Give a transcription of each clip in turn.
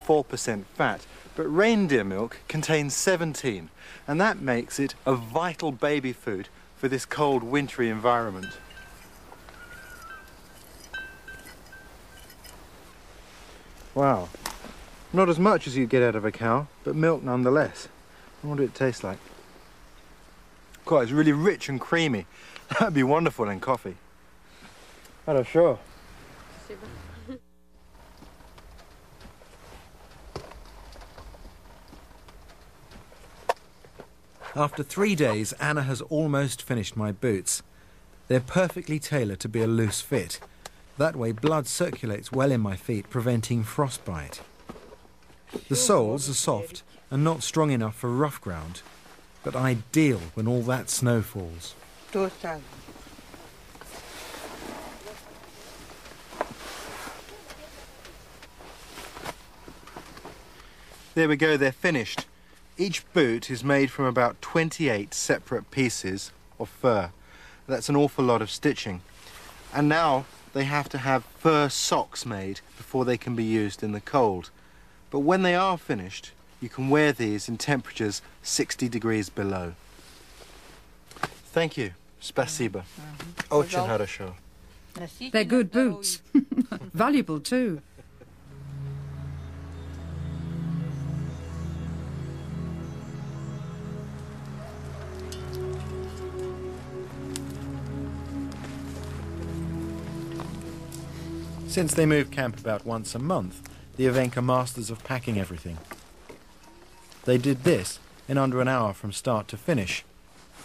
4% fat, but reindeer milk contains 17, and that makes it a vital baby food for this cold, wintry environment. Wow. Not as much as you'd get out of a cow, but milk nonetheless. I wonder what it tastes like. God, it's really rich and creamy. That'd be wonderful in coffee. I'm sure. After 3 days, Anna has almost finished my boots. They're perfectly tailored to be a loose fit. That way blood circulates well in my feet, preventing frostbite. The soles are soft and not strong enough for rough ground, but ideal when all that snow falls. There we go, they're finished. Each boot is made from about 28 separate pieces of fur. That's an awful lot of stitching. And now they have to have fur socks made before they can be used in the cold. But when they are finished, you can wear these in temperatures 60 degrees below. Thank you. Spasiba. Очень хорошо. They're good boots. Valuable too. Since they move camp about once a month, the Evenk are masters of packing everything. They did this in under an hour from start to finish,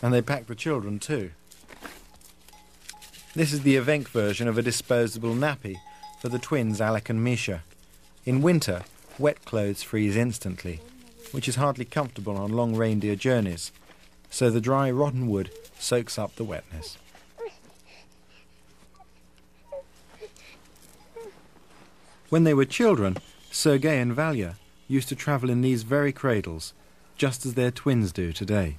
and they packed the children too. This is the Evenk version of a disposable nappy for the twins Alec and Misha. In winter, wet clothes freeze instantly, which is hardly comfortable on long reindeer journeys, so the dry rotten wood soaks up the wetness. When they were children, Sergei and Valya used to travel in these very cradles, just as their twins do today.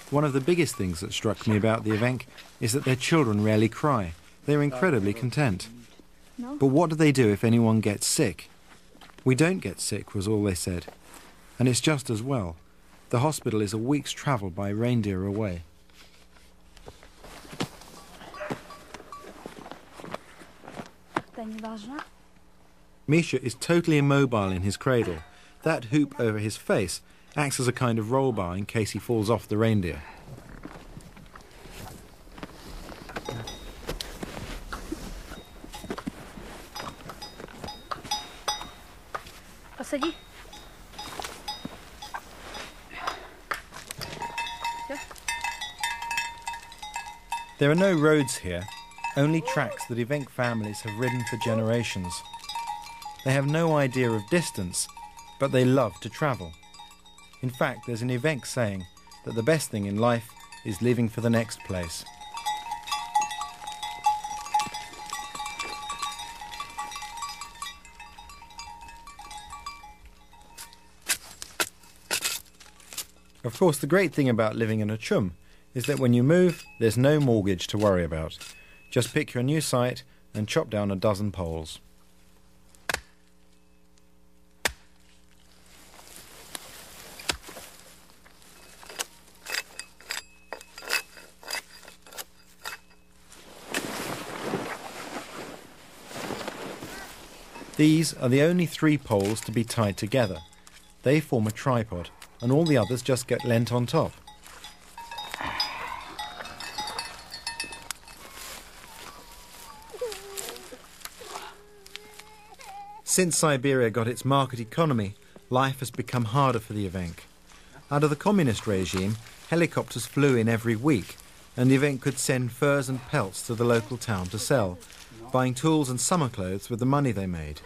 One of the biggest things that struck me about the Evenk is that their children rarely cry. They're incredibly content. But what do they do if anyone gets sick? We don't get sick, was all they said. And it's just as well. The hospital is a week's travel by reindeer away. Misha is totally immobile in his cradle. That hoop over his face acts as a kind of roll bar in case he falls off the reindeer. There are no roads here, only tracks that Evenk families have ridden for generations. They have no idea of distance, but they love to travel. In fact, there's an Evenk saying that the best thing in life is living for the next place. Of course, the great thing about living in a chum is that when you move, there's no mortgage to worry about. Just pick your new site and chop down a dozen poles. These are the only 3 poles to be tied together. They form a tripod, and all the others just get leant on top. Since Siberia got its market economy, life has become harder for the Evenk. Under the communist regime, helicopters flew in every week, and the Evenk could send furs and pelts to the local town to sell, buying tools and summer clothes with the money they made.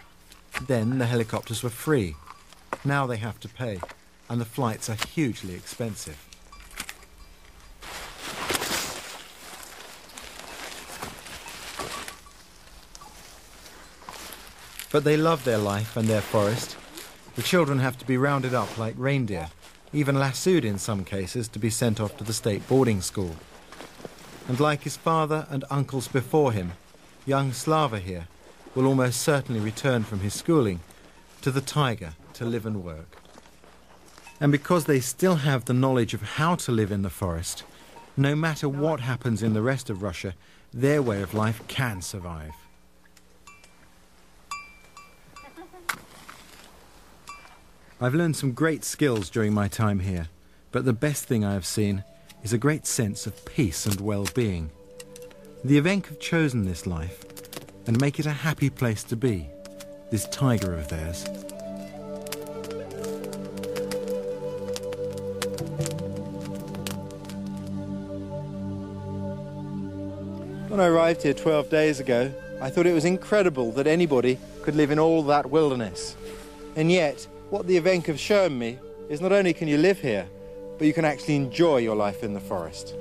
Then the helicopters were free. Now they have to pay, and the flights are hugely expensive. But they love their life and their forest. The children have to be rounded up like reindeer, even lassoed in some cases to be sent off to the state boarding school. And like his father and uncles before him, young Slava here will almost certainly return from his schooling to the Taiga to live and work. And because they still have the knowledge of how to live in the forest, no matter what happens in the rest of Russia, their way of life can survive. I've learned some great skills during my time here, but the best thing I have seen is a great sense of peace and well-being. The Evenk have chosen this life and make it a happy place to be, this Taiga of theirs. When I arrived here 12 days ago, I thought it was incredible that anybody could live in all that wilderness. And yet, what the Evenk have shown me is not only can you live here, but you can actually enjoy your life in the forest.